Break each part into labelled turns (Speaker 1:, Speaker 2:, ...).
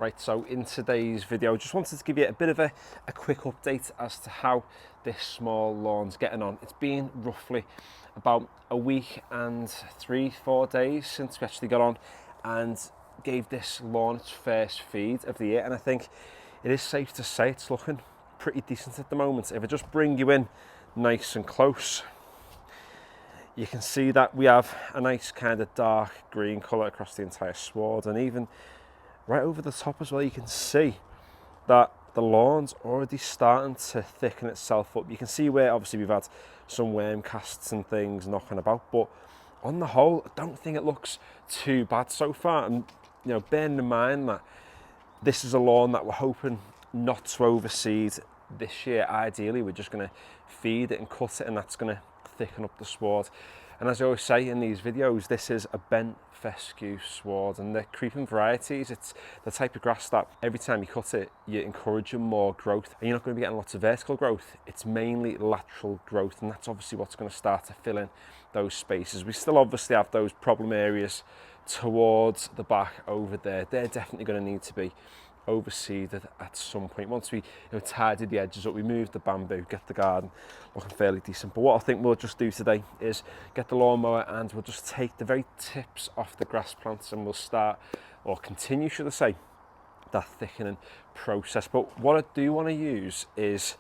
Speaker 1: Right, so in today's video, just wanted to give you a bit of a quick update as to how this small lawn's getting on. It's been roughly about a week and 3-4 days since we actually got on and gave this lawn its first feed of the year, and I think it is safe to say it's looking pretty decent at the moment. If I just bring you in nice and close, you can see that we have a nice kind of dark green colour across the entire sward, and even right over the top as well, you can see that the lawn's already starting to thicken itself up. You can see where obviously we've had some worm casts and things knocking about, but on the whole, I don't think it looks too bad so far. And you know, bearing in mind that this is a lawn that we're hoping not to overseed this year, ideally we're just going to feed it and cut it, and that's going to thicken up the sward. And as I always say in these videos, this is a bent fescue sward, and the creeping varieties, it's the type of grass that every time you cut it, you're encouraging more growth, and you're not going to be getting lots of vertical growth. It's mainly lateral growth, and that's obviously what's going to start to fill in those spaces. We still obviously have those problem areas towards the back over there. They're definitely going to need to be overseeded at some point. Once we tidy the edges up, we move the bamboo, get the garden looking fairly decent. But what I think we'll just do today is get the lawnmower and we'll just take the very tips off the grass plants, and we'll start, or continue should I say, that thickening process. But what I do want to use is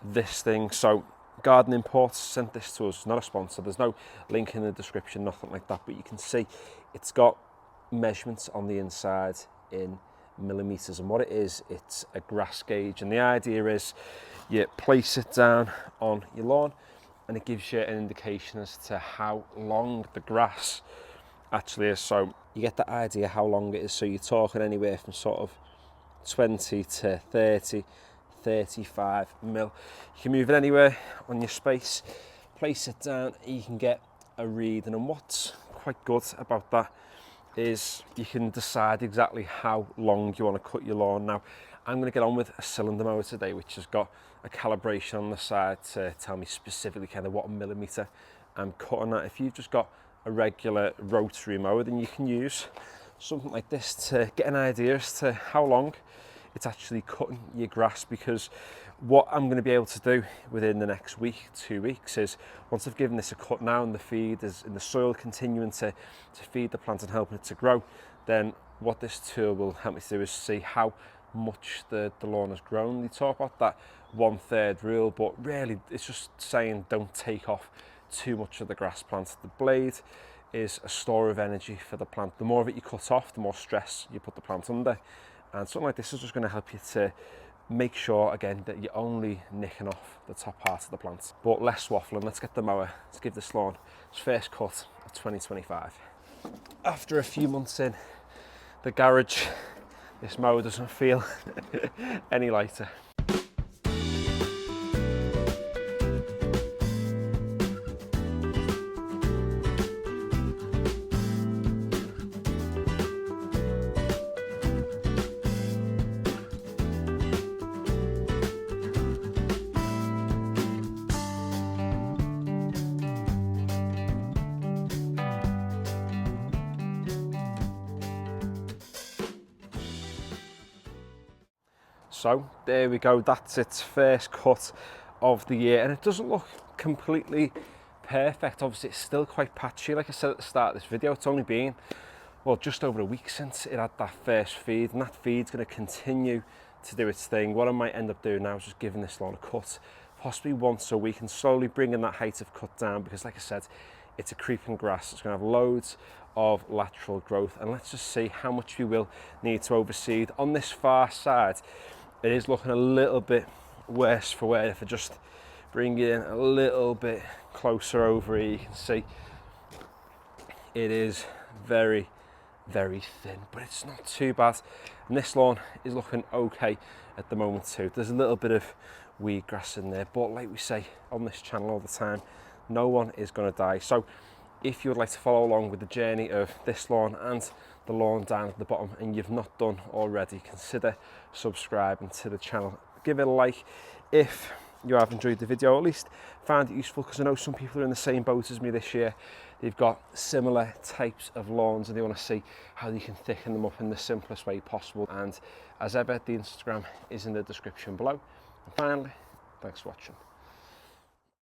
Speaker 1: this thing. So Garden Imports sent this to us, not a sponsor, there's no link in the description, nothing like that, but you can see it's got measurements on the inside in millimeters, and what it is, it's a grass gauge, and the idea is you place it down on your lawn and it gives you an indication as to how long the grass actually is. So you get the idea how long it is, so you're talking anywhere from sort of 20 to 30, 35 mil. You can move it anywhere on your space, place it down, and you can get a reading. And what's quite good about that is you can decide exactly how long you want to cut your lawn. Now, I'm going to get on with a cylinder mower today, which has got a calibration on the side to tell me specifically kind of what millimeter I'm cutting at. If you've just got a regular rotary mower, then you can use something like this to get an idea as to how long it's actually cutting your grass, because what I'm going to be able to do within the next week, 2 weeks, is once I've given this a cut now and the feed is in the soil continuing to feed the plant and helping it to grow, then what this tool will help me to do is see how much the lawn has grown. They talk about that 1/3 rule, but really it's just saying don't take off too much of the grass plant. The blade is a store of energy for the plant. The more of it you cut off, the more stress you put the plant under. And something like this is just going to help you to make sure, again, that you're only nicking off the top part of the plant. But less waffling, let's get the mower. Let's give this lawn its first cut of 2025. After a few months in the garage, this mower doesn't feel any lighter. So there we go, that's its first cut of the year, and it doesn't look completely perfect. Obviously it's still quite patchy. Like I said at the start of this video, it's only been, well, just over a week since it had that first feed, and that feed's going to continue to do its thing. What I might end up doing now is just giving this lawn a cut, possibly once a week, and slowly bringing that height of cut down, because like I said, it's a creeping grass. It's going to have loads of lateral growth, and let's just see how much we will need to overseed. On this far side, it is looking a little bit worse for wear. If I just bring it in a little bit closer over here, you can see it is very, very thin, but it's not too bad. And this lawn is looking okay at the moment too. There's a little bit of weed grass in there, but like we say on this channel all the time, no one is going to die. So if you would like to follow along with the journey of this lawn and the lawn down at the bottom, and you've not done already, consider subscribing to the channel. Give it a like if you have enjoyed the video, or at least found it useful, because I know some people are in the same boat as me this year. they've got similar types of lawns and they want to see how you can thicken them up in the simplest way possible. And as ever, the Instagram is in the description below. And finally, thanks for watching.